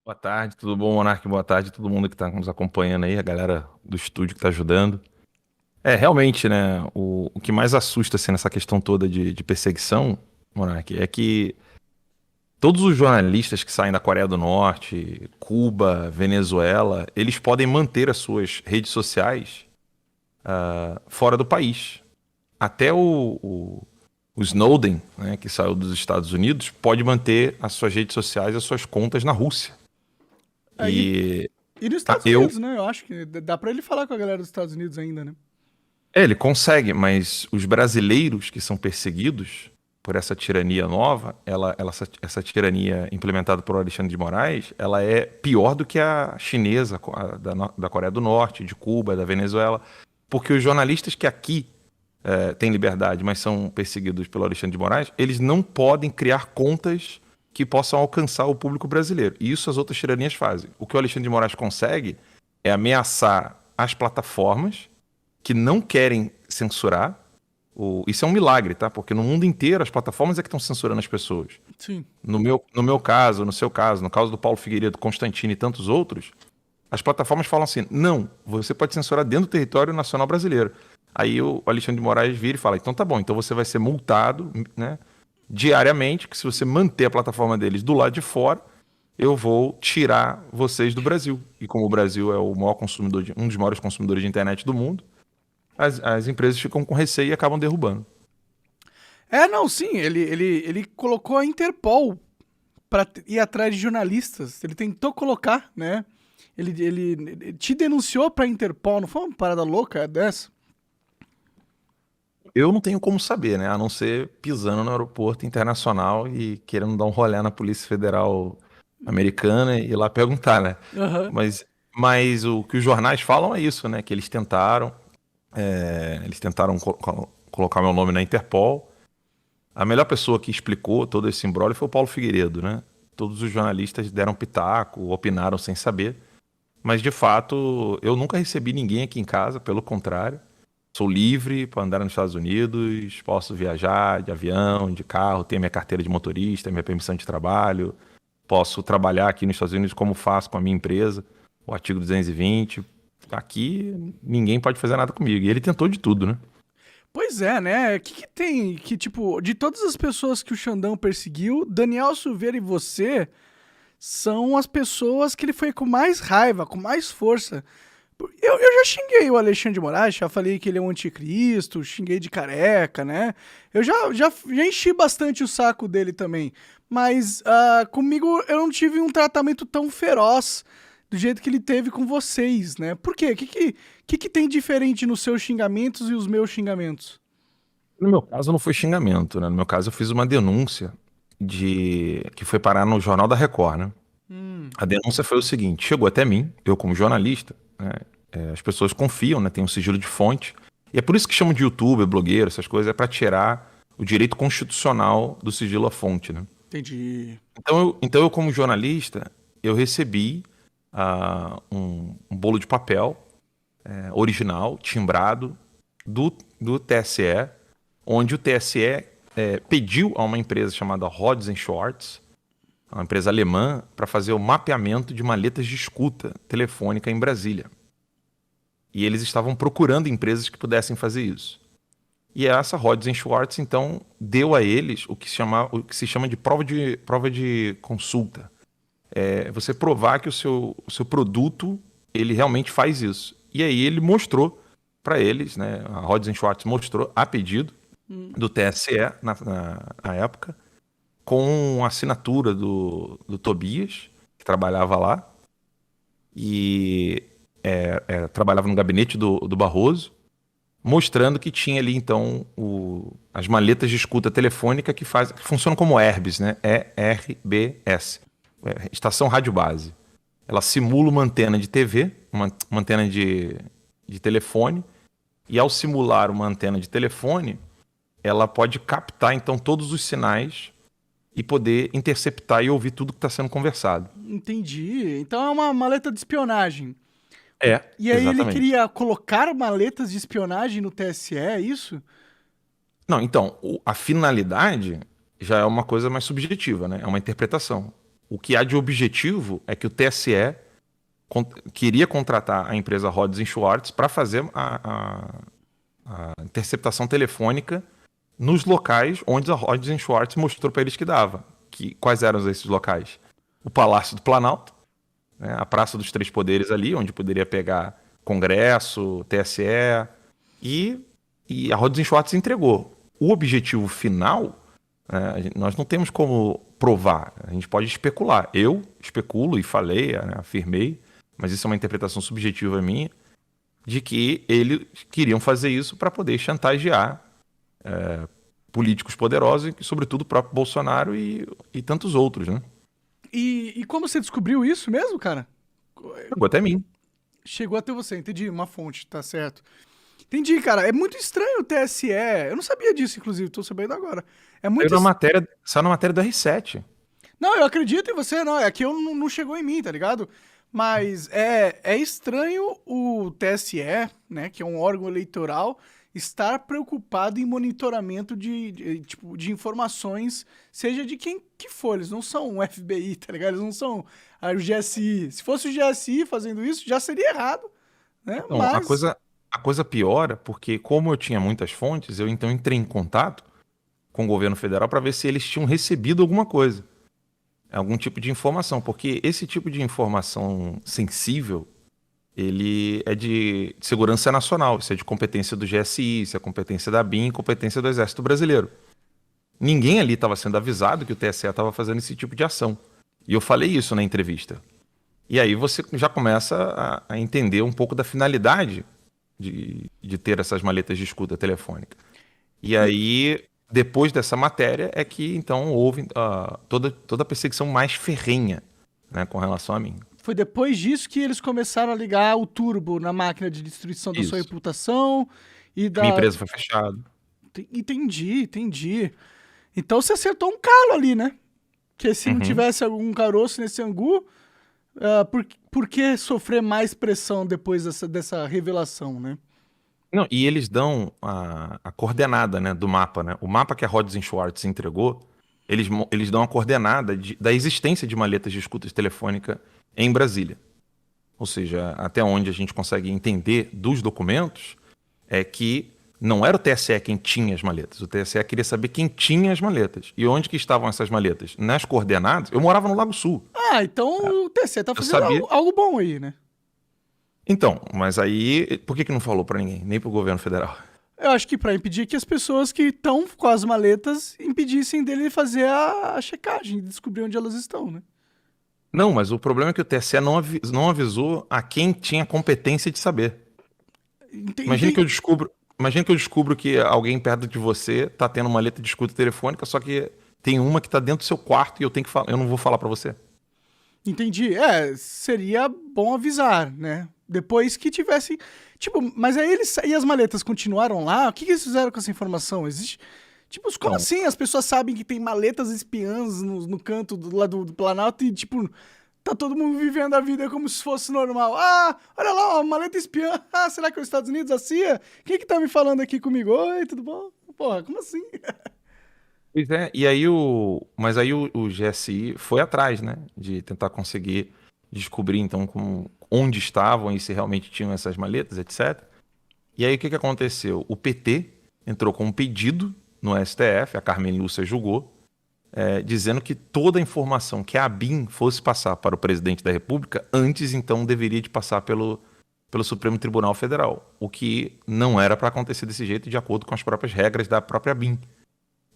Boa tarde, tudo bom, Monark? Boa tarde, todo mundo que está nos acompanhando aí, a galera do estúdio que está ajudando. Realmente, né, o que mais assusta assim, nessa questão toda de perseguição, Monark, é que todos os jornalistas que saem da Coreia do Norte, Cuba, Venezuela, eles podem manter as suas redes sociais fora do país. Até o Snowden, né, que saiu dos Estados Unidos, pode manter as suas redes sociais, as suas contas na Rússia. Aí, E e nos ah, Estados eu Unidos, né? Eu acho que dá pra ele falar com a galera dos Estados Unidos ainda, né? Ele consegue, mas os brasileiros que são perseguidos por essa tirania nova, essa tirania implementada por Alexandre de Moraes, ela é pior do que a chinesa, da Coreia do Norte, de Cuba, da Venezuela, porque os jornalistas que aqui têm liberdade, mas são perseguidos pelo Alexandre de Moraes, eles não podem criar contas que possam alcançar o público brasileiro. E isso as outras tiranias fazem. O que o Alexandre de Moraes consegue é ameaçar as plataformas que não querem censurar. Isso é um milagre, tá? Porque no mundo inteiro as plataformas é que estão censurando as pessoas. Sim. No meu caso, no seu caso, no caso do Paulo Figueiredo, Constantino e tantos outros, as plataformas falam assim: não, você pode censurar dentro do território nacional brasileiro. Aí o Alexandre de Moraes vira e fala: então tá bom, então você vai ser multado, né, diariamente, que se você manter a plataforma deles do lado de fora, eu vou tirar vocês do Brasil. E como o Brasil é o maior consumidor um dos maiores consumidores de internet do mundo, as empresas ficam com receio e acabam derrubando. Não, sim, ele colocou a Interpol pra ir atrás de jornalistas. Ele tentou colocar, né? Ele te denunciou pra Interpol, não foi uma parada louca dessa? Eu não tenho como saber, né? A não ser pisando no aeroporto internacional e querendo dar um rolê na Polícia Federal americana e ir lá perguntar, né? Aham. Mas o que os jornais falam é isso, né? Que eles tentaram colocar meu nome na Interpol. A melhor pessoa que explicou todo esse imbróglio foi o Paulo Figueiredo, né? Todos os jornalistas deram pitaco, opinaram sem saber. Mas de fato, eu nunca recebi ninguém aqui em casa, pelo contrário. Sou livre para andar nos Estados Unidos, posso viajar de avião, de carro, tenho minha carteira de motorista, minha permissão de trabalho, posso trabalhar aqui nos Estados Unidos como faço com a minha empresa, o artigo 220. Aqui ninguém pode fazer nada comigo. E ele tentou de tudo, né? Pois é, né? O que tem que, tipo, de todas as pessoas que o Xandão perseguiu, Daniel Silveira e você são as pessoas que ele foi com mais raiva, com mais força. Eu já xinguei o Alexandre de Moraes, já falei que ele é um anticristo, xinguei de careca, né? Eu já enchi bastante o saco dele também. Mas comigo eu não tive um tratamento tão feroz do jeito que ele teve com vocês, né? Por quê? O que tem diferente nos seus xingamentos e os meus xingamentos? No meu caso, não foi xingamento, né? No meu caso, eu fiz uma denúncia que foi parar no Jornal da Record, né? Hum, A denúncia foi o seguinte: chegou até mim, eu como jornalista, né? As pessoas confiam, né? Tem um sigilo de fonte. E é por isso que chamam de youtuber, blogueiro, essas coisas, é para tirar o direito constitucional do sigilo à fonte, né? entendi. Então eu como jornalista, eu recebi um bolo de papel original, timbrado, do TSE, onde o TSE pediu a uma empresa chamada Rods Schwartz, uma empresa alemã, para fazer o mapeamento de maletas de escuta telefônica em Brasília. E eles estavam procurando empresas que pudessem fazer isso. E essa Rods Schwartz, então, deu a eles o que se chama de prova de consulta. É você provar que o seu produto ele realmente faz isso. E aí ele mostrou para eles, né? A Rods Schwartz mostrou a pedido do TSE na época, com a assinatura do Tobias, que trabalhava lá, e trabalhava no gabinete do Barroso, mostrando que tinha ali então as maletas de escuta telefônica que funcionam como ERBs, né? ERBS, Estação Rádio Base. Ela simula uma antena de TV, uma antena de telefone, e ao simular uma antena de telefone, ela pode captar então todos os sinais e poder interceptar e ouvir tudo que está sendo conversado. Entendi. Então é uma maleta de espionagem. E aí ele Exatamente. queria colocar maletas de espionagem no TSE, é isso? Não, então, a finalidade já é uma coisa mais subjetiva, né? É uma interpretação. O que há de objetivo é que o TSE queria contratar a empresa Rhodes Schwartz para fazer a interceptação telefônica nos locais onde a Rhodes Schwartz mostrou para eles que dava. Quais eram esses locais? O Palácio do Planalto, né, a Praça dos Três Poderes ali, onde poderia pegar Congresso, TSE, e a Rhodes Schwartz entregou. O objetivo final, nós não temos como provar, a gente pode especular. Eu especulo e falei, né, afirmei, mas isso é uma interpretação subjetiva minha, de que eles queriam fazer isso para poder chantagear políticos poderosos, e sobretudo o próprio Bolsonaro e tantos outros, né? E como você descobriu isso mesmo, cara? Chegou até mim. Chegou até você, entendi, uma fonte, tá certo. Entendi, cara, é muito estranho o TSE, eu não sabia disso, inclusive, tô sabendo agora. É muito Saiu na matéria do R7. Não, eu acredito em você, não, é que eu não chegou em mim, tá ligado? Mas é estranho o TSE, né, que é um órgão eleitoral, estar preocupado em monitoramento de informações, seja de quem que for. Eles não são o FBI, tá ligado? Eles não são o GSI. Se fosse o GSI fazendo isso, já seria errado, né? Então, Mas... a coisa piora, porque como eu tinha muitas fontes, eu então entrei em contato com o governo federal para ver se eles tinham recebido alguma coisa. Algum tipo de informação, porque esse tipo de informação sensível, ele é de segurança nacional, isso é de competência do GSI, isso é competência da BIM, competência do Exército Brasileiro. Ninguém ali estava sendo avisado que o TSE estava fazendo esse tipo de ação. E eu falei isso na entrevista. E aí você já começa a entender um pouco da finalidade de ter essas maletas de escuta telefônica. E aí, depois dessa matéria, é que então houve toda a perseguição mais ferrenha, né, com relação a mim. Foi depois disso que eles começaram a ligar o turbo na máquina de destruição da sua reputação e da... Minha empresa foi fechada. Entendi. Então você acertou um calo ali, né? Porque se não tivesse algum caroço nesse angu, por que sofrer mais pressão depois dessa revelação, né? Não, e eles dão a coordenada, né, do mapa, né? O mapa que a Rhodes Schwartz entregou, eles dão a coordenada da existência de maletas de escuta telefônica em Brasília. Ou seja, até onde a gente consegue entender dos documentos é que não era o TSE quem tinha as maletas. O TSE queria saber quem tinha as maletas. E onde que estavam essas maletas? Nas coordenadas, eu morava no Lago Sul. Então o TSE tá fazendo algo bom aí, né? Então, mas aí, por que não falou pra ninguém? Nem pro governo federal? Eu acho que pra impedir que as pessoas que estão com as maletas impedissem dele fazer a checagem, descobrir onde elas estão, né? Não, mas o problema é que o TSE não avisou a quem tinha competência de saber. Imagina que eu descubro que alguém perto de você tá tendo uma maleta de escuta telefônica, só que tem uma que tá dentro do seu quarto e eu não vou falar pra você. Entendi. Seria bom avisar, né? Depois que tivesse... Tipo, mas aí e as maletas continuaram lá? O que eles fizeram com essa informação? Existe... Tipo, como assim as pessoas sabem que tem maletas espiãs no canto do lado do Planalto e, tipo, tá todo mundo vivendo a vida como se fosse normal? Ah, olha lá, uma maleta espiã. Ah, será que é os Estados Unidos, a CIA? Quem que tá me falando aqui comigo? Oi, tudo bom? Porra, como assim? Pois é, e aí mas aí o GSI foi atrás, né, de tentar conseguir descobrir, então, onde estavam e se realmente tinham essas maletas, etc. E aí o que aconteceu? O PT entrou com um pedido no STF, a Carmen Lúcia julgou, dizendo que toda a informação que a ABIN fosse passar para o presidente da República, antes, então, deveria de passar pelo Supremo Tribunal Federal, o que não era para acontecer desse jeito, de acordo com as próprias regras da própria ABIN.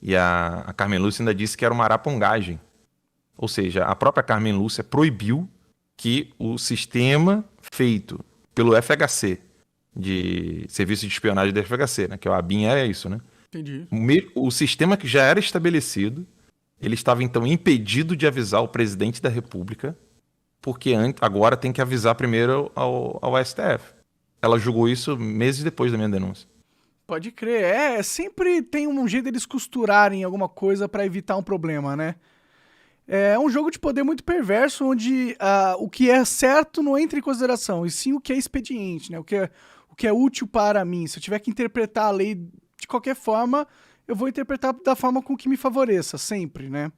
E a Carmen Lúcia ainda disse que era uma arapongagem. Ou seja, a própria Carmen Lúcia proibiu que o sistema feito pelo FHC, de serviço de espionagem do FHC, né, que é o ABIN, era isso, né? Entendi. O sistema que já era estabelecido, ele estava então impedido de avisar o presidente da República, porque agora tem que avisar primeiro ao STF. Ela julgou isso meses depois da minha denúncia. Pode crer. Sempre tem um jeito deles costurarem alguma coisa pra evitar um problema, né? É um jogo de poder muito perverso, onde o que é certo não entra em consideração, e sim o que é expediente, né? O que é útil para mim. Se eu tiver que interpretar a lei de qualquer forma, eu vou interpretar da forma com que me favoreça, sempre, né?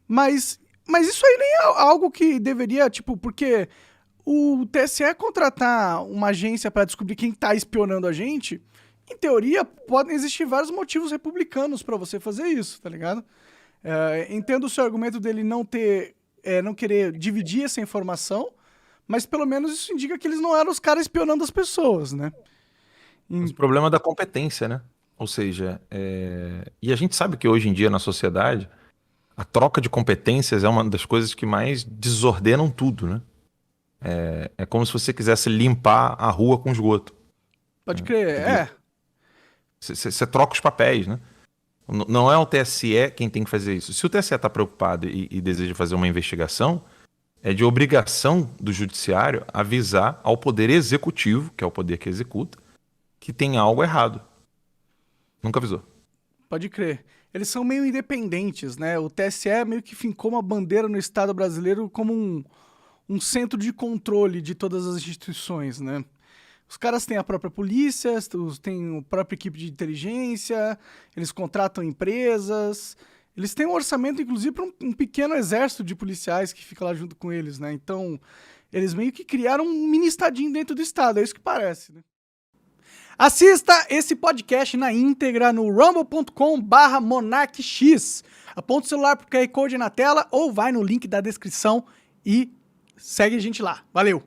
Mas Mas isso aí nem é algo que deveria, tipo, porque o TSE contratar uma agência pra descobrir quem tá espionando a gente, em teoria, podem existir vários motivos republicanos pra você fazer isso, tá ligado? Entendo o seu argumento dele não ter, não querer dividir essa informação, mas pelo menos isso indica que eles não eram os caras espionando as pessoas, né? Mas o problema é da competência, né? Ou seja, e a gente sabe que hoje em dia na sociedade, a troca de competências é uma das coisas que mais desordenam tudo, né? É como se você quisesse limpar a rua com esgoto. Pode crer, Você troca os papéis, né? Não é o TSE quem tem que fazer isso. Se o TSE está preocupado e deseja fazer uma investigação, é de obrigação do judiciário avisar ao poder executivo, que é o poder que executa, que tem algo errado. Nunca avisou. Pode crer. Eles são meio independentes, né? O TSE meio que fincou uma bandeira no Estado brasileiro como um centro de controle de todas as instituições, né? Os caras têm a própria polícia, têm a própria equipe de inteligência, eles contratam empresas, eles têm um orçamento, inclusive, para um pequeno exército de policiais que fica lá junto com eles, né? Então, eles meio que criaram um mini estadinho dentro do Estado, é isso que parece, né? Assista esse podcast na íntegra no rumble.com/monarchx. Aponta o celular pro QR Code na tela ou vai no link da descrição e segue a gente lá. Valeu!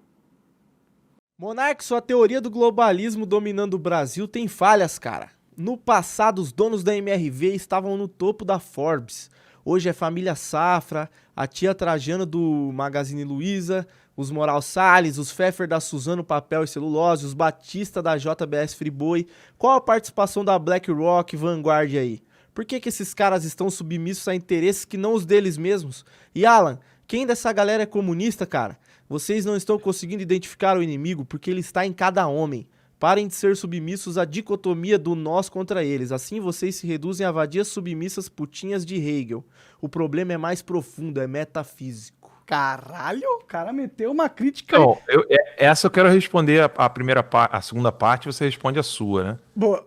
Monark, sua teoria do globalismo dominando o Brasil tem falhas, cara. No passado, os donos da MRV estavam no topo da Forbes. Hoje é família Safra, a tia Trajano do Magazine Luiza, os Moral Salles, os Pfeffer da Suzano Papel e Celulose, os Batista da JBS Friboi. Qual a participação da BlackRock, Vanguard aí? Por que esses caras estão submissos a interesses que não os deles mesmos? E Alan, quem dessa galera é comunista, cara? Vocês não estão conseguindo identificar o inimigo porque ele está em cada homem. Parem de ser submissos à dicotomia do nós contra eles. Assim vocês se reduzem a vadias submissas putinhas de Hegel. O problema é mais profundo, é metafísico. Caralho, o cara meteu uma crítica. Então, essa eu quero responder a segunda parte, você responde a sua, né? Boa.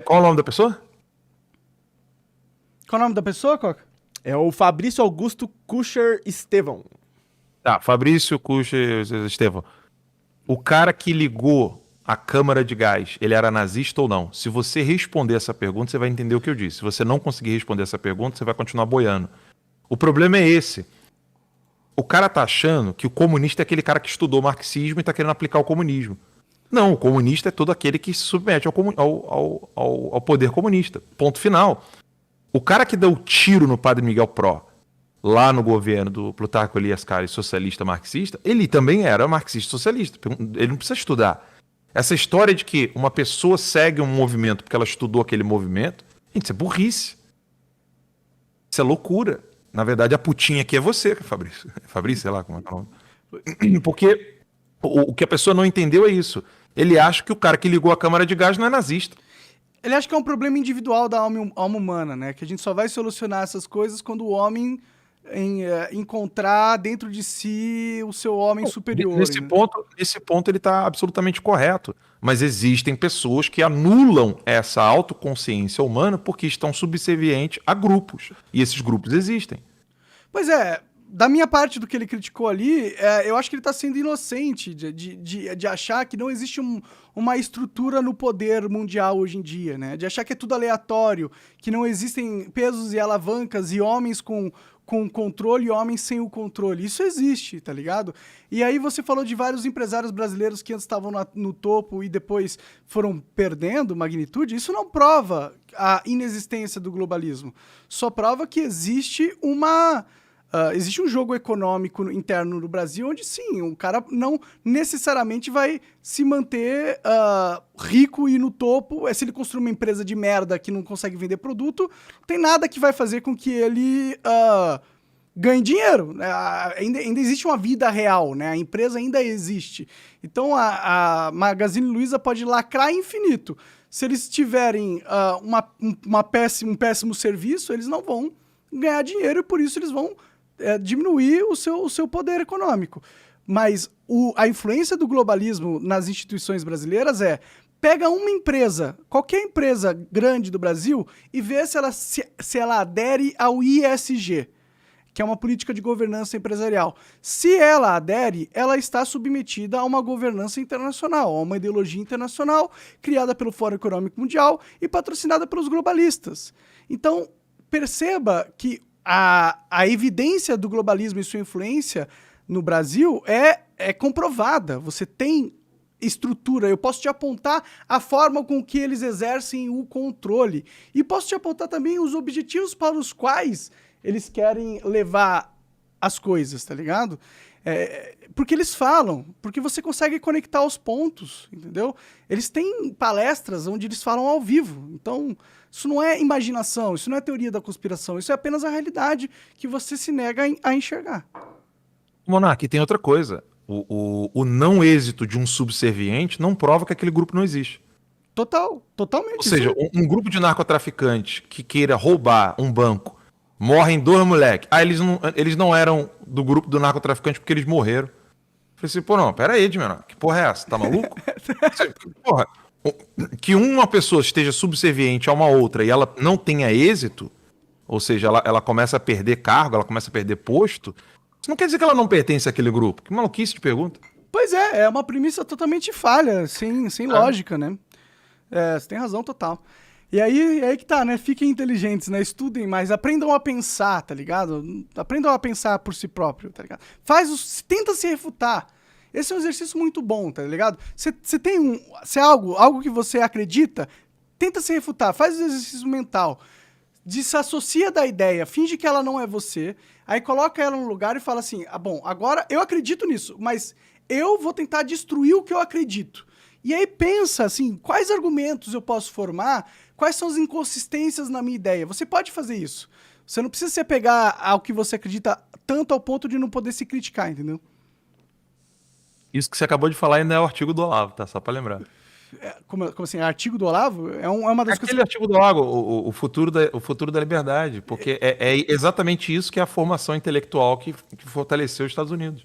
Qual é o nome da pessoa? Qual é o nome da pessoa, Coca? É o Fabrício Augusto Kucher Estevão. Tá, Fabrício Kucher Estevão. O cara que ligou a câmara de gás, ele era nazista ou não? Se você responder essa pergunta, você vai entender o que eu disse. Se você não conseguir responder essa pergunta, você vai continuar boiando. O problema é esse. O cara tá achando que o comunista é aquele cara que estudou marxismo e tá querendo aplicar o comunismo. Não, o comunista é todo aquele que se submete ao poder comunista. Ponto final. O cara que deu o tiro no Padre Miguel Pró, lá no governo do Plutarco Elias Cares, socialista marxista, ele também era marxista socialista. Ele não precisa estudar. Essa história de que uma pessoa segue um movimento porque ela estudou aquele movimento, gente, isso é burrice. Isso é loucura. Na verdade, a putinha aqui é você, Fabrício. Fabrício, sei lá como é que é o nome. Porque o que a pessoa não entendeu é isso. Ele acha que o cara que ligou a câmara de gás não é nazista. Ele acha que é um problema individual da alma humana, né? Que a gente só vai solucionar essas coisas quando o homem encontrar dentro de si o seu homem superior. Nesse ponto ele está absolutamente correto. Mas existem pessoas que anulam essa autoconsciência humana porque estão subservientes a grupos. E esses grupos existem. Pois é, da minha parte do que ele criticou ali, eu acho que ele está sendo inocente de achar que não existe uma estrutura no poder mundial hoje em dia, né? De achar que é tudo aleatório, que não existem pesos e alavancas e homens com controle e homens sem o controle. Isso existe, tá ligado? E aí você falou de vários empresários brasileiros que antes estavam no topo e depois foram perdendo magnitude. Isso não prova a inexistência do globalismo. Só prova que existe existe um jogo econômico interno no Brasil onde, sim, um cara não necessariamente vai se manter rico e no topo. Se ele construir uma empresa de merda que não consegue vender produto, não tem nada que vai fazer com que ele ganhe dinheiro. Ainda existe uma vida real, né? A empresa ainda existe. Então, a Magazine Luiza pode lacrar infinito. Se eles tiverem um péssimo serviço, eles não vão ganhar dinheiro e, por isso, eles vão diminuir o seu poder econômico. Mas a influência do globalismo nas instituições brasileiras pega uma empresa, qualquer empresa grande do Brasil, e vê se ela adere ao ISG. que é uma política de governança empresarial. Se ela adere, ela está submetida a uma governança internacional, a uma ideologia internacional criada pelo Fórum Econômico Mundial e patrocinada pelos globalistas. Então, perceba que a evidência do globalismo e sua influência no Brasil é comprovada. Você tem estrutura, eu posso te apontar a forma com que eles exercem o controle. E posso te apontar também os objetivos para os quais eles querem levar as coisas, tá ligado? Porque eles falam, porque você consegue conectar os pontos, entendeu? Eles têm palestras onde eles falam ao vivo. Então, isso não é imaginação, isso não é teoria da conspiração, isso é apenas a realidade que você se nega a enxergar. Monark, tem outra coisa. O não êxito de um subserviente não prova que aquele grupo não existe. Totalmente. Ou seja, um grupo de narcotraficantes que queira roubar um banco, morrem 2 moleques. Eles não eram do grupo do narcotraficante porque eles morreram. Eu falei assim, pô, não, pera aí, menor, que porra é essa? Tá maluco? Porra, que uma pessoa esteja subserviente a uma outra e ela não tenha êxito, ou seja, ela começa a perder cargo, ela começa a perder posto, isso não quer dizer que ela não pertence àquele grupo. Que maluquice de pergunta. Pois é uma premissa totalmente falha, sem lógica, né? Você tem razão total. E aí que tá, né? Fiquem inteligentes, né? Estudem mais, aprendam a pensar, tá ligado? Aprendam a pensar por si próprio, tá ligado? Tenta se refutar. Esse é um exercício muito bom, tá ligado? Você tem algo que você acredita, tenta se refutar, faz o exercício mental. Desassocia da ideia, finge que ela não é você, aí coloca ela no lugar e fala assim, bom, agora eu acredito nisso, mas eu vou tentar destruir o que eu acredito. E aí pensa assim, quais argumentos eu posso formar, quais são as inconsistências na minha ideia. Você pode fazer isso. Você não precisa se apegar ao que você acredita tanto ao ponto de não poder se criticar, entendeu? Isso que você acabou de falar ainda é o artigo do Olavo, tá? Só pra lembrar. Como assim? Artigo do Olavo? É uma das Aquele artigo do Olavo, o futuro da liberdade, porque é exatamente isso que é a formação intelectual que fortaleceu os Estados Unidos.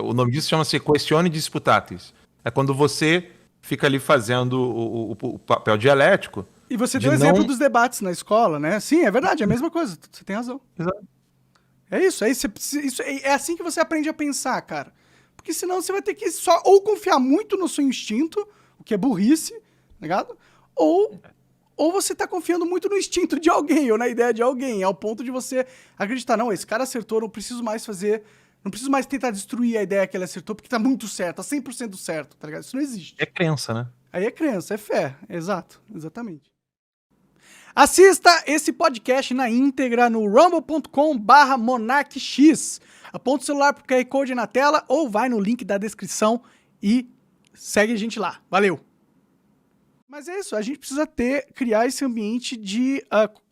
O nome disso chama-se Questione Disputatis. É quando você fica ali fazendo o papel dialético. E você deu exemplo dos debates na escola, né? Sim, é verdade, é a mesma coisa. Você tem razão. Exato. É isso. É assim que você aprende a pensar, cara. Porque senão você vai ter que só ou confiar muito no seu instinto, o que é burrice, tá ligado? Ou você tá confiando muito no instinto de alguém, ou na ideia de alguém, ao ponto de você acreditar, não, esse cara acertou, não preciso mais tentar destruir a ideia que ele acertou, porque tá muito certo, tá 100% certo, tá ligado? Isso não existe. É crença, né? Aí é crença, é fé, exatamente. Assista esse podcast na íntegra no rumble.com/monarquix. Aponta o celular pro QR Code na tela ou vai no link da descrição e segue a gente lá. Valeu! Mas é isso, a gente precisa criar esse ambiente de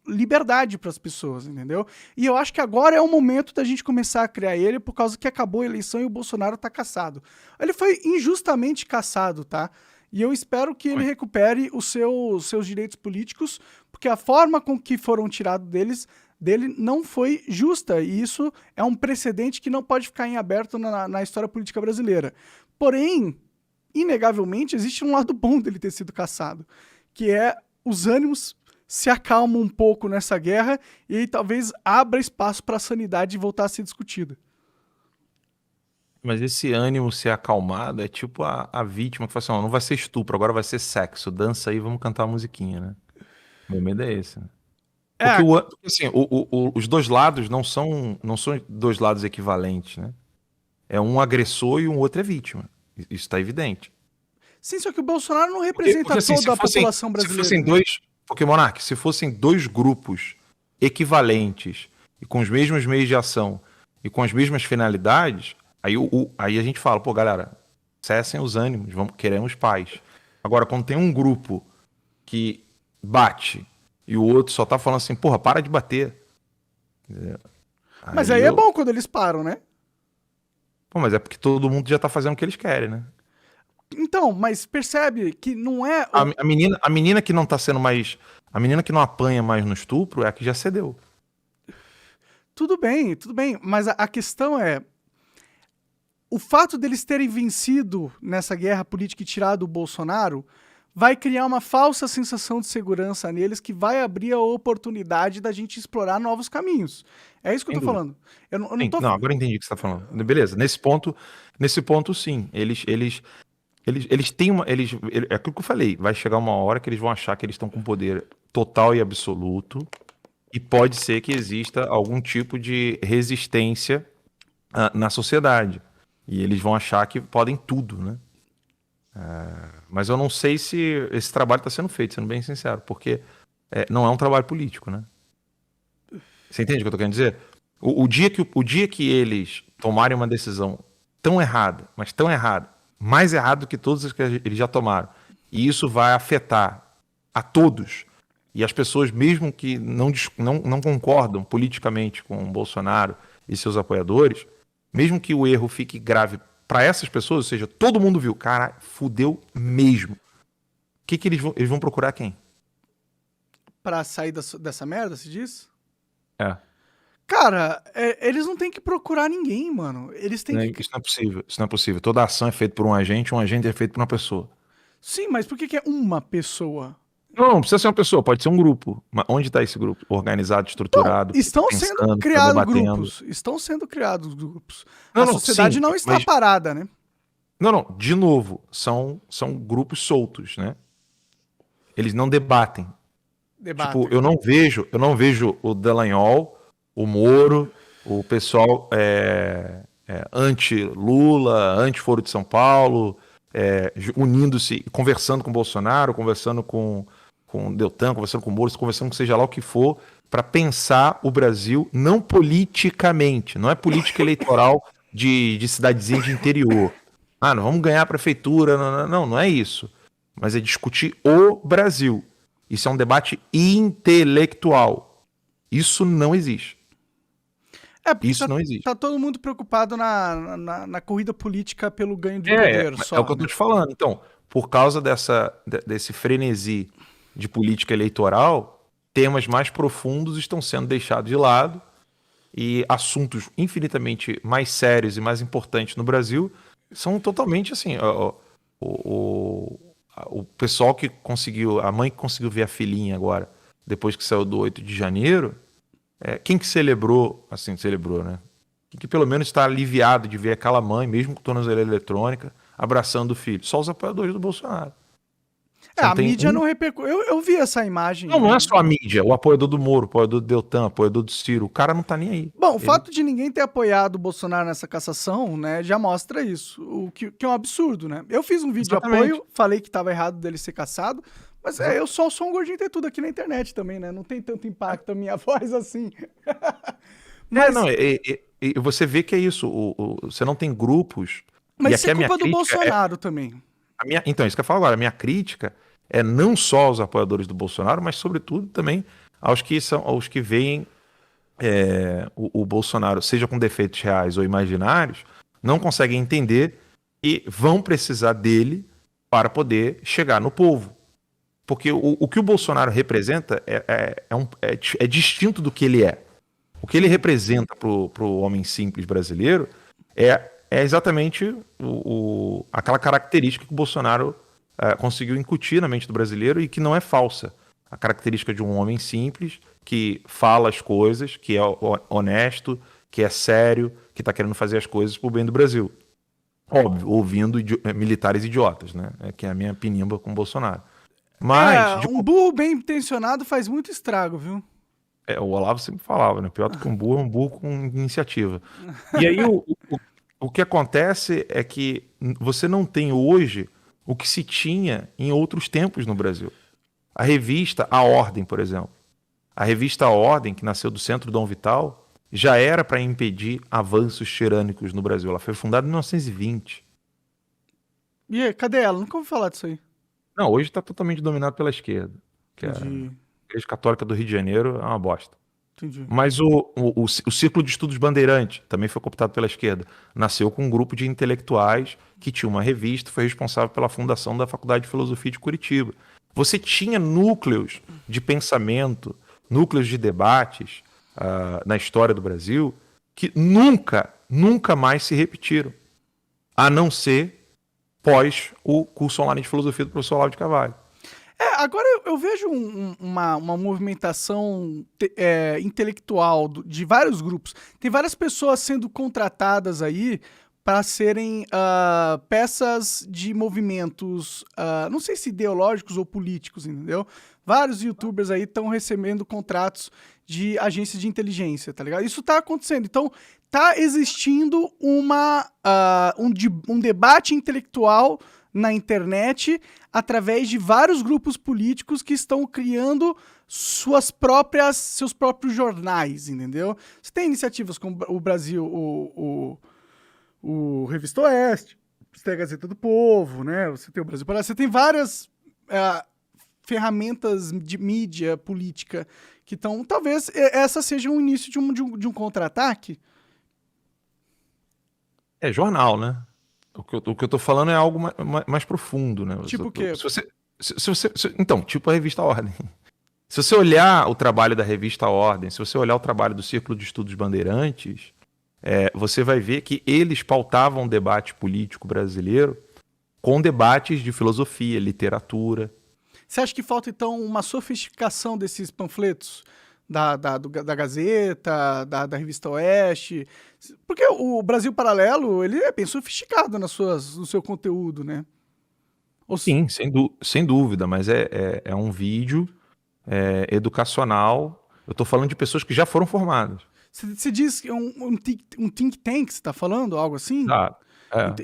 liberdade para as pessoas, entendeu? E eu acho que agora é o momento da gente começar a criar ele, por causa que acabou a eleição e o Bolsonaro tá cassado. Ele foi injustamente cassado, tá? E eu espero que ele recupere os seus direitos políticos, porque a forma com que foram tirados dele não foi justa, e isso é um precedente que não pode ficar em aberto na história política brasileira. Porém, inegavelmente, existe um lado bom dele ter sido cassado, que é os ânimos se acalmam um pouco nessa guerra e aí talvez abra espaço para a sanidade voltar a ser discutida. Mas esse ânimo ser acalmado é tipo a vítima que fala assim, não vai ser estupro, agora vai ser sexo, dança aí, vamos cantar uma musiquinha, né? Meu medo é esse, né? Porque assim, os dois lados não são dois lados equivalentes, né? É um agressor e um outro é vítima. Isso está evidente. Sim, só que o Bolsonaro não representa toda a população brasileira. Porque, Monark, se fossem dois grupos equivalentes e com os mesmos meios de ação e com as mesmas finalidades, aí a gente fala, pô, galera, cessem os ânimos, queremos paz. Agora, quando tem um grupo que bate e o outro só tá falando assim, porra, para de bater. Mas aí é bom quando eles param, né? Pô, mas é porque todo mundo já tá fazendo o que eles querem, né? Então, mas percebe que não é... A menina que não tá sendo mais... A menina que não apanha mais no estupro é a que já cedeu. Tudo bem, mas a questão é... O fato deles terem vencido nessa guerra política e tirado o Bolsonaro vai criar uma falsa sensação de segurança neles que vai abrir a oportunidade da gente explorar novos caminhos. É isso que eu Sem tô dúvida. falando. Eu não Sim, tô... não, agora eu entendi o que você está falando. Beleza, nesse ponto, sim. Eles têm uma. É aquilo que eu falei. Vai chegar uma hora que eles vão achar que eles estão com poder total e absoluto. E pode ser que exista algum tipo de resistência na sociedade. E eles vão achar que podem tudo, né? Mas eu não sei se esse trabalho está sendo feito, sendo bem sincero, porque não é um trabalho político, né? Você entende o que eu tô querendo dizer? O dia que eles tomarem uma decisão tão errada, mas tão errada, mais errada do que todas as que eles já tomaram, e isso vai afetar a todos, e as pessoas, mesmo que não concordam politicamente com o Bolsonaro e seus apoiadores, mesmo que o erro fique grave para essas pessoas, ou seja, todo mundo viu, cara, fudeu mesmo. O que eles vão procurar quem? Pra sair dessa merda, se diz? É. Cara, eles não têm que procurar ninguém, mano. Eles têm que... Isso não é possível. Isso não é possível. Toda ação é feita por um agente é feito por uma pessoa. Sim, mas por que é uma pessoa? Não precisa ser uma pessoa, pode ser um grupo. Mas onde está esse grupo? Organizado, estruturado, Estão pensando, sendo tá criados debatendo. grupos. Estão sendo criados grupos. Não, A não, sociedade sim, não está mas- parada, né? Não, de novo, são grupos soltos, né? Eles não debatem. Debate. Tipo, eu não vejo o Dallagnol, o Moro, o pessoal anti-Lula, anti-Foro de São Paulo, unindo-se, conversando com o Bolsonaro, conversando com o Deltan, conversando com o Moro, conversando com seja lá o que for, para pensar o Brasil não politicamente, não é política eleitoral de cidadezinha de interior. Não vamos ganhar a prefeitura, não é isso. Mas é discutir o Brasil. Isso é um debate intelectual. Isso não existe. Porque Isso não existe. tá todo mundo preocupado na corrida política pelo ganho de poder só. É o que eu tô né? te falando. Então, por causa desse frenesi de política eleitoral, temas mais profundos estão sendo deixados de lado e assuntos infinitamente mais sérios e mais importantes no Brasil são totalmente assim. O pessoal que conseguiu, a mãe que conseguiu ver a filhinha agora, depois que saiu do 8 de janeiro, quem que celebrou, né? Quem que pelo menos está aliviado de ver aquela mãe, mesmo com tornozeleira eletrônica, abraçando o filho? Só os apoiadores do Bolsonaro. A mídia não repercutiu. Eu vi essa imagem. Não é só a mídia, o apoiador do Moro, o apoiador do Deltan, o apoiador do Ciro, o cara não tá nem aí. Bom, o fato de ninguém ter apoiado o Bolsonaro nessa cassação, né, já mostra isso, o que é um absurdo, né? Eu fiz um vídeo Exatamente. de apoio, falei que tava errado dele ser cassado, mas eu sou um gordinho ter tudo aqui na internet também, né? Não tem tanto impacto a minha voz assim. E você vê que é isso, você não tem grupos. Mas e isso é aqui a culpa do minha crítica Bolsonaro também. Então, isso que eu falo agora, a minha crítica é não só aos apoiadores do Bolsonaro, mas sobretudo também aos que veem o Bolsonaro, seja com defeitos reais ou imaginários, não conseguem entender e vão precisar dele para poder chegar no povo. Porque o que o Bolsonaro representa é distinto do que ele é. O que ele representa para o homem simples brasileiro é exatamente aquela característica que o Bolsonaro conseguiu incutir na mente do brasileiro e que não é falsa. A característica de um homem simples que fala as coisas, que é honesto, que é sério, que está querendo fazer as coisas para o bem do Brasil. Óbvio, ouvindo militares idiotas, né? Que é a minha pinimba com o Bolsonaro. Mas... um burro bem intencionado faz muito estrago, viu? O Olavo sempre falava, né? Pior do que um burro é um burro com iniciativa. E aí o que acontece é que você não tem hoje o que se tinha em outros tempos no Brasil. A revista A Ordem, por exemplo. A revista A Ordem, que nasceu do Centro Dom Vital, já era para impedir avanços tirânicos no Brasil. Ela foi fundada em 1920. E aí, cadê ela? Nunca ouvi falar disso aí. Não, hoje está totalmente dominado pela esquerda. Que Entendi. a Igreja Católica do Rio de Janeiro é uma bosta. Entendi. Mas o Círculo de Estudos Bandeirante também foi cooptado pela esquerda. Nasceu com um grupo de intelectuais que tinha uma revista, foi responsável pela fundação da Faculdade de Filosofia de Curitiba. Você tinha núcleos de pensamento, núcleos de debates na história do Brasil que nunca mais se repetiram, a não ser pós o curso online de filosofia do professor Olavo de Carvalho. Agora eu vejo uma movimentação intelectual de vários grupos. Tem várias pessoas sendo contratadas aí para serem peças de movimentos, não sei se ideológicos ou políticos, entendeu? Vários youtubers aí estão recebendo contratos de agências de inteligência, tá ligado? Isso tá acontecendo. Então, tá existindo um debate intelectual na internet através de vários grupos políticos que estão criando seus próprios jornais, entendeu? Você tem iniciativas como o Brasil, o Revista Oeste, você tem a Gazeta do Povo, né? Você tem o Brasil Paralelo, você tem várias ferramentas de mídia política que estão... Talvez essa seja o início de um contra-ataque. É jornal, né? O que eu tô falando é algo mais profundo, né? Tipo o quê? Então, tipo a Revista Ordem. Se você olhar o trabalho da Revista Ordem, se você olhar o trabalho do Círculo de Estudos Bandeirantes, você vai ver que eles pautavam o debate político brasileiro com debates de filosofia, literatura. Você acha que falta, então, uma sofisticação desses panfletos? Da Gazeta, da Revista Oeste? Porque o Brasil Paralelo, ele é bem sofisticado no seu conteúdo, né? Sim, sem dúvida, mas é um vídeo educacional. Eu tô falando de pessoas que já foram formadas. Você diz que um think tank, você tá falando? Algo assim?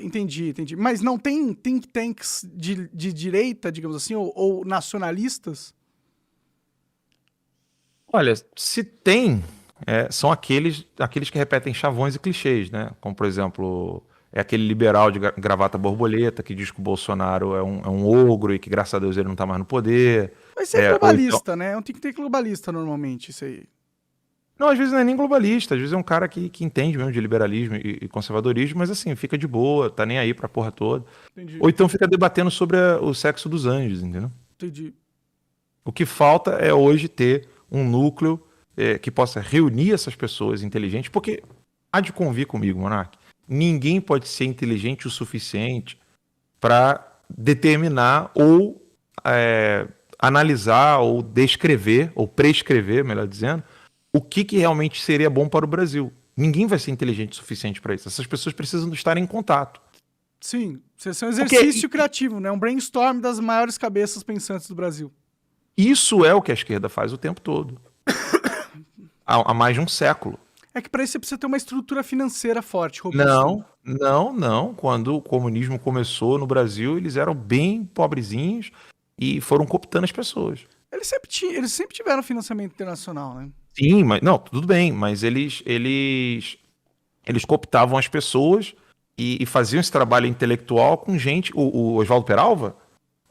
Entendi. Mas não tem think tanks de direita, digamos assim, ou nacionalistas? Olha, se tem, são aqueles que repetem chavões e clichês, né? Como, por exemplo, aquele liberal de gravata borboleta que diz que o Bolsonaro é um ogro e que, graças a Deus, ele não tá mais no poder. Mas isso é globalista, né? É um think tank globalista, normalmente, isso aí. Não, às vezes não é nem globalista, às vezes é um cara que entende mesmo de liberalismo e conservadorismo, mas assim, fica de boa, tá nem aí pra porra toda. Entendi. Ou então fica debatendo sobre o sexo dos anjos, entendeu? Entendi. O que falta é hoje ter um núcleo que possa reunir essas pessoas inteligentes, porque há de convir comigo, Monark, ninguém pode ser inteligente o suficiente para determinar ou analisar ou descrever, ou prescrever, melhor dizendo, o que realmente seria bom para o Brasil. Ninguém vai ser inteligente o suficiente para isso. Essas pessoas precisam estar em contato. Sim, isso é um exercício criativo, né? Um brainstorm das maiores cabeças pensantes do Brasil. Isso é o que a esquerda faz o tempo todo. Há mais de um século. É que para isso você precisa ter uma estrutura financeira forte, robusta. Não. Quando o comunismo começou no Brasil, eles eram bem pobrezinhos e foram cooptando as pessoas. Eles sempre tiveram financiamento internacional, né? Sim, mas não, tudo bem, mas eles cooptavam as pessoas e faziam esse trabalho intelectual com gente. O Oswaldo Peralva,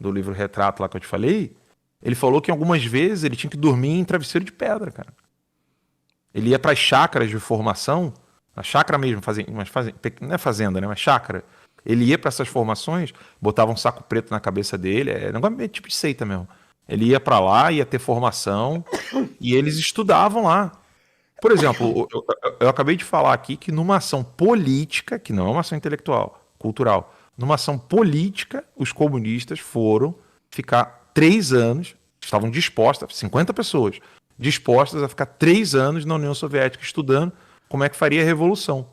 do livro Retrato lá que eu te falei, ele falou que algumas vezes ele tinha que dormir em travesseiro de pedra, cara. Ele ia para as chácaras de formação, na chácara mesmo, não é fazenda, né? Mas chácara. Ele ia para essas formações, botava um saco preto na cabeça dele, negócio meio tipo de seita mesmo. Ele ia para lá, ia ter formação, e eles estudavam lá. Por exemplo, eu acabei de falar aqui que numa ação política, que não é uma ação intelectual, cultural, numa ação política, os comunistas foram ficar 3 anos, estavam dispostas, 50 pessoas, dispostas a ficar 3 anos na União Soviética estudando como é que faria a revolução.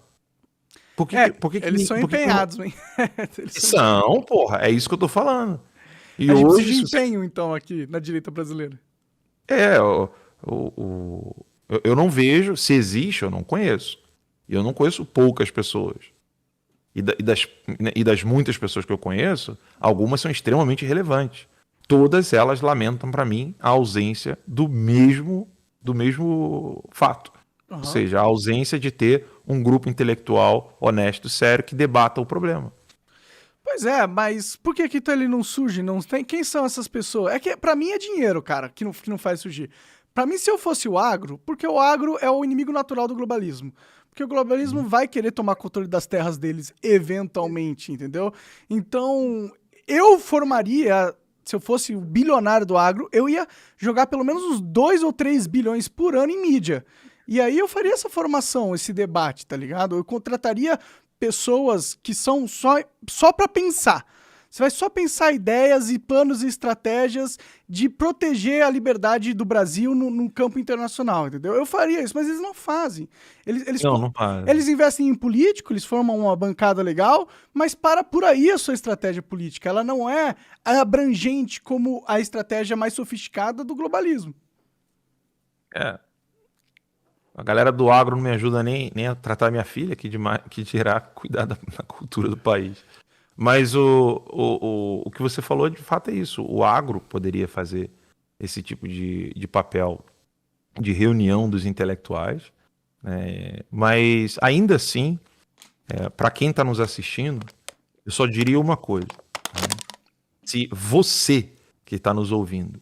Eles são empenhados, hein? São, porra, é isso que eu tô falando. E a gente hoje, precisa de empenho, então, aqui na direita brasileira. Eu não vejo, se existe, eu não conheço. E eu não conheço poucas pessoas. E das muitas pessoas que eu conheço, algumas são extremamente relevantes. Todas elas lamentam para mim a ausência do mesmo fato. Uhum. Ou seja, a ausência de ter um grupo intelectual honesto, sério, que debata o problema. Pois é, mas por que ele não surge? Não tem? Quem são essas pessoas? É que pra mim é dinheiro, cara, que não faz surgir. Pra mim, se eu fosse o agro, porque o agro é o inimigo natural do globalismo. Porque o globalismo vai querer tomar controle das terras deles, eventualmente, entendeu? Então, eu formaria, se eu fosse o bilionário do agro, eu ia jogar pelo menos uns 2 ou 3 bilhões por ano em mídia. E aí eu faria essa formação, esse debate, tá ligado? Eu contrataria pessoas que são só para pensar. Você vai só pensar ideias e planos e estratégias de proteger a liberdade do Brasil no campo internacional, entendeu? Eu faria isso, mas eles não fazem. Não faz. Eles investem em político, eles formam uma bancada legal, mas para por aí a sua estratégia política. Ela não é abrangente como a estratégia mais sofisticada do globalismo. A galera do agro não me ajuda nem a tratar minha filha, que dirá cuidar da cultura do país. Mas o que você falou, de fato, é isso. O agro poderia fazer esse tipo de papel de reunião dos intelectuais, né? Mas, ainda assim, para quem está nos assistindo, eu só diria uma coisa. Né? Se você que está nos ouvindo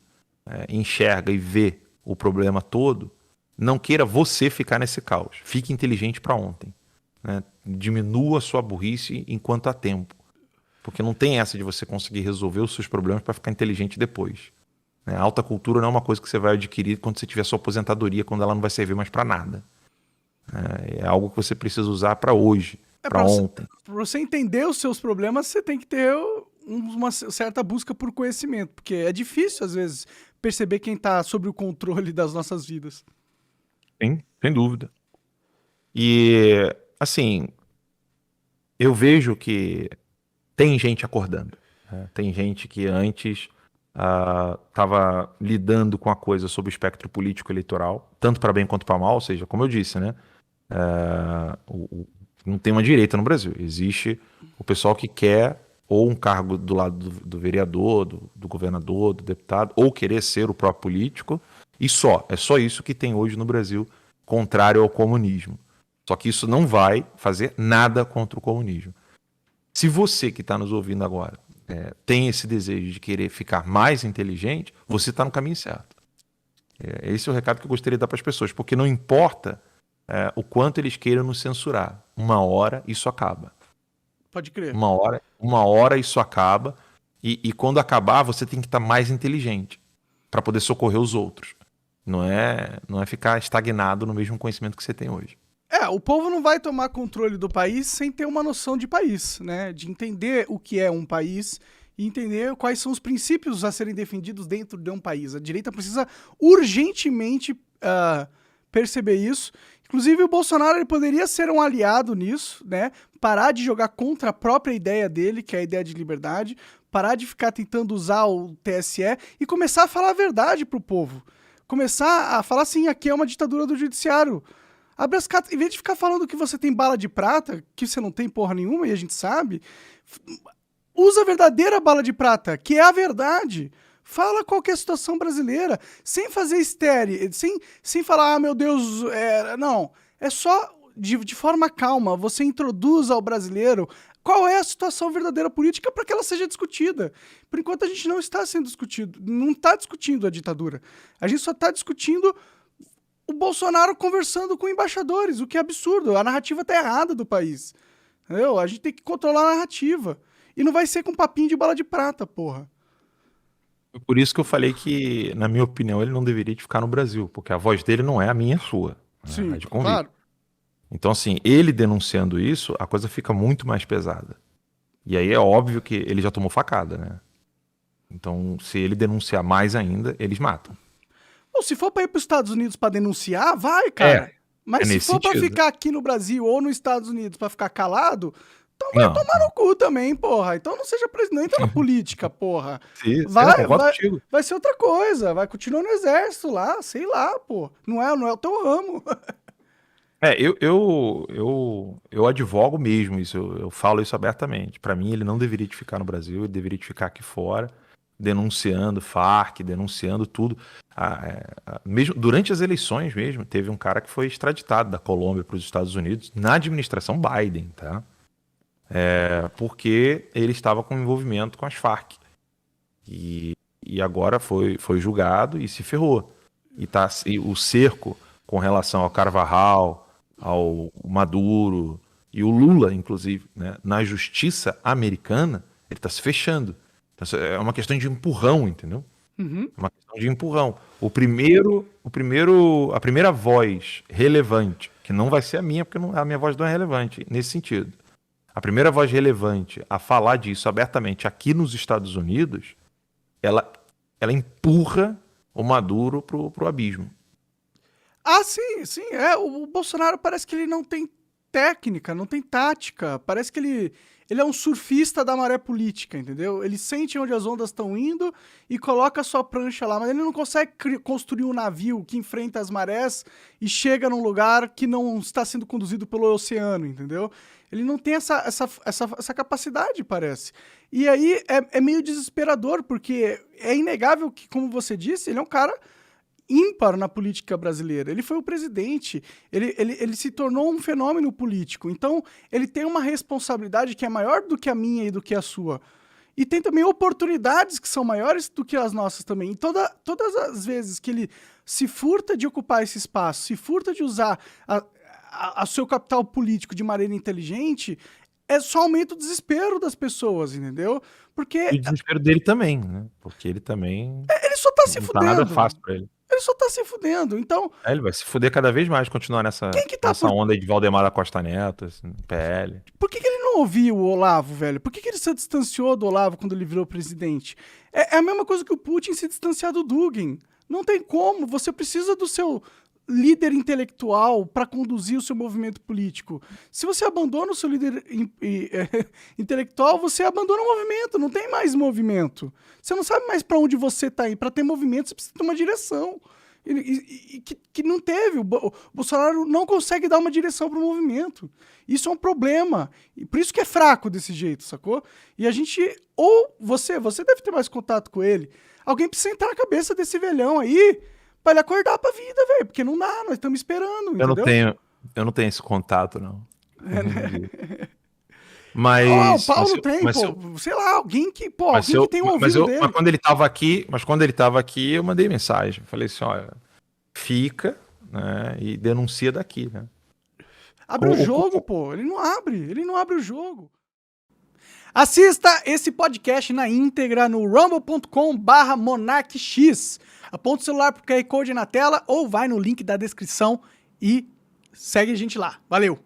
enxerga e vê o problema todo, não queira você ficar nesse caos. Fique inteligente para ontem. Né? Diminua a sua burrice enquanto há tempo. Porque não tem essa de você conseguir resolver os seus problemas para ficar inteligente depois. A alta cultura não é uma coisa que você vai adquirir quando você tiver sua aposentadoria, quando ela não vai servir mais para nada. É algo que você precisa usar para hoje, para ontem. Para você entender os seus problemas, você tem que ter uma certa busca por conhecimento. Porque é difícil, às vezes, perceber quem está sob o controle das nossas vidas. Sim, sem dúvida. E, assim, eu vejo que tem gente acordando. Né? Tem gente que antes estava lidando com a coisa sob o espectro político eleitoral, tanto para bem quanto para mal, ou seja, como eu disse, né? Não tem uma direita no Brasil. Existe o pessoal que quer ou um cargo do lado do vereador, do governador, do deputado, ou querer ser o próprio político, e só. É só isso que tem hoje no Brasil, contrário ao comunismo. Só que isso não vai fazer nada contra o comunismo. Se você que está nos ouvindo agora tem esse desejo de querer ficar mais inteligente, você está no caminho certo. Esse é o recado que eu gostaria de dar para as pessoas, porque não importa o quanto eles queiram nos censurar. Uma hora isso acaba. Pode crer. Uma hora isso acaba, e quando acabar você tem que estar mais inteligente para poder socorrer os outros. Não é ficar estagnado no mesmo conhecimento que você tem hoje. O povo não vai tomar controle do país sem ter uma noção de país, né? De entender o que é um país e entender quais são os princípios a serem defendidos dentro de um país. A direita precisa urgentemente perceber isso. Inclusive, o Bolsonaro ele poderia ser um aliado nisso, né? Parar de jogar contra a própria ideia dele, que é a ideia de liberdade, parar de ficar tentando usar o TSE e começar a falar a verdade pro povo. Começar a falar assim, aqui é uma ditadura do judiciário. Abre as cartas, em vez de ficar falando que você tem bala de prata, que você não tem porra nenhuma e a gente sabe, usa a verdadeira bala de prata, que é a verdade. Fala qual que é a situação brasileira, sem fazer histéria, sem falar, meu Deus, não. É só, de forma calma, você introduz ao brasileiro qual é a situação verdadeira política para que ela seja discutida. Por enquanto a gente não está sendo discutido, não está discutindo a ditadura. A gente só está discutindo o Bolsonaro conversando com embaixadores, o que é absurdo. A narrativa tá errada do país. Entendeu? A gente tem que controlar a narrativa. E não vai ser com papinho de bala de prata, porra. Por isso que eu falei que, na minha opinião, ele não deveria ficar no Brasil, porque a voz dele não é a minha e a sua. Sim, é de convite. claro. Então, assim, ele denunciando isso, a coisa fica muito mais pesada. E aí é óbvio que ele já tomou facada, né? Então, se ele denunciar mais ainda, eles matam. Bom, se for pra ir pros Estados Unidos pra denunciar, vai, cara. Mas se for pra ficar aqui no Brasil ou nos Estados Unidos pra ficar calado, então vai tomar no cu também, porra. Então não seja presidente, não entra na política, porra. Sim, vai ser outra coisa. Vai continuar no exército lá, sei lá, pô. Não é o teu ramo. Eu advogo mesmo isso, eu falo isso abertamente. Pra mim, ele não deveria ficar no Brasil, ele deveria ficar aqui fora, denunciando Farc, denunciando tudo. Mesmo durante as eleições mesmo, teve um cara que foi extraditado da Colômbia para os Estados Unidos na administração Biden, tá? Porque ele estava com envolvimento com as Farc. E agora foi julgado e se ferrou. E o cerco com relação ao Carvajal, ao Maduro e o Lula, inclusive, né, na justiça americana, ele está se fechando. Então, é uma questão de empurrão, entendeu? Uhum. Uma questão de empurrão. A primeira voz relevante, que não vai ser a minha, porque a minha voz não é relevante nesse sentido. a primeira voz relevante a falar disso abertamente aqui nos Estados Unidos, ela empurra o Maduro pro abismo. Ah, sim, sim. O Bolsonaro parece que ele não tem técnica, não tem tática. Parece que ele é um surfista da maré política, entendeu? Ele sente onde as ondas estão indo e coloca a sua prancha lá, mas ele não consegue construir um navio que enfrenta as marés e chega num lugar que não está sendo conduzido pelo oceano, entendeu? Ele não tem essa capacidade, parece. E aí é meio desesperador, porque é inegável que, como você disse, ele é um cara ímpar na política brasileira. Ele foi o presidente, ele se tornou um fenômeno político. Então, ele tem uma responsabilidade que é maior do que a minha e do que a sua. E tem também oportunidades que são maiores do que as nossas também. E todas as vezes que ele se furta de ocupar esse espaço, se furta de usar o seu capital político de maneira inteligente, só aumenta o desespero das pessoas, entendeu? Porque E o desespero dele também, né? Porque ele também ele só tá se não tá fudendo. nada fácil pra ele. Ele só tá se fudendo. Então, Ele vai se fuder cada vez mais, continuar nessa onda aí de Valdemar da Costa Neto, assim, PL. por que ele não ouviu o Olavo, velho? Por que ele se distanciou do Olavo quando ele virou presidente? É a mesma coisa que o Putin se distanciar do Dugin. Não tem como. Você precisa do seu líder intelectual para conduzir o seu movimento político. Se você abandona o seu líder intelectual, você abandona o movimento. Não tem mais movimento. Você não sabe mais para onde você tá indo. Para ter movimento, você precisa ter uma direção. Que não teve. O Bolsonaro não consegue dar uma direção para o movimento. Isso é um problema. E por isso que é fraco desse jeito, sacou? E a gente... Ou você deve ter mais contato com ele. Alguém precisa entrar na cabeça desse velhão aí pra ele acordar pra vida, velho. Porque não dá, nós estamos esperando, entendeu? Eu não tenho esse contato, não. Né? Mas... o Paulo tem, sei lá, alguém que tem um ouvido dele. Mas quando ele tava aqui, eu mandei mensagem. Falei assim, olha, fica, né, e denuncia daqui, né? Abre o jogo, pô. Ele não abre o jogo. Assista esse podcast na íntegra no rumble.com/monarquix. Aponta o celular pro QR Code na tela ou vai no link da descrição e segue a gente lá. Valeu!